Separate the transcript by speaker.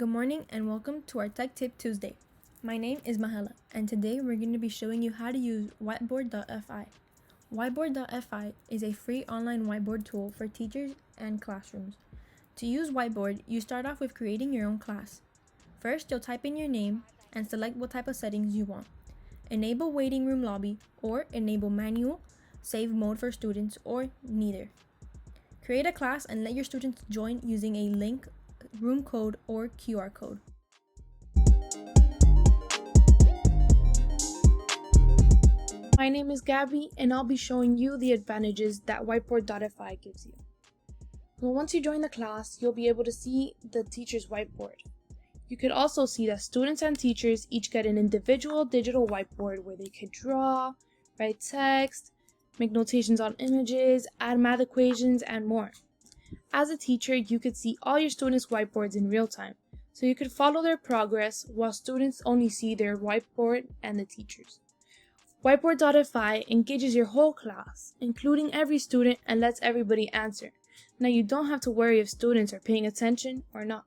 Speaker 1: Good morning and welcome to our Tech Tip Tuesday. My name is Mahela and today we're going to be showing you how to use Whiteboard.fi. Whiteboard.fi is a free online whiteboard tool for teachers and classrooms. To use Whiteboard, you start off with creating your own class. First, you'll type in your name and select what type of settings you want. Enable waiting room lobby or enable manual, save mode for students, or neither. Create a class and let your students join using a link, room code, or QR code.
Speaker 2: My name is Gabby and I'll be showing you the advantages that Whiteboard.fi gives you. Well, once you join the class, you'll be able to see the teacher's whiteboard. You could also see that students and teachers each get an individual digital whiteboard where they could draw, write text, make notations on images, add math equations, and more. As a teacher, you could see all your students' whiteboards in real time, so you could follow their progress while students only see their whiteboard and the teachers. Whiteboard.fi engages your whole class, including every student, and lets everybody answer. Now you don't have to worry if students are paying attention or not.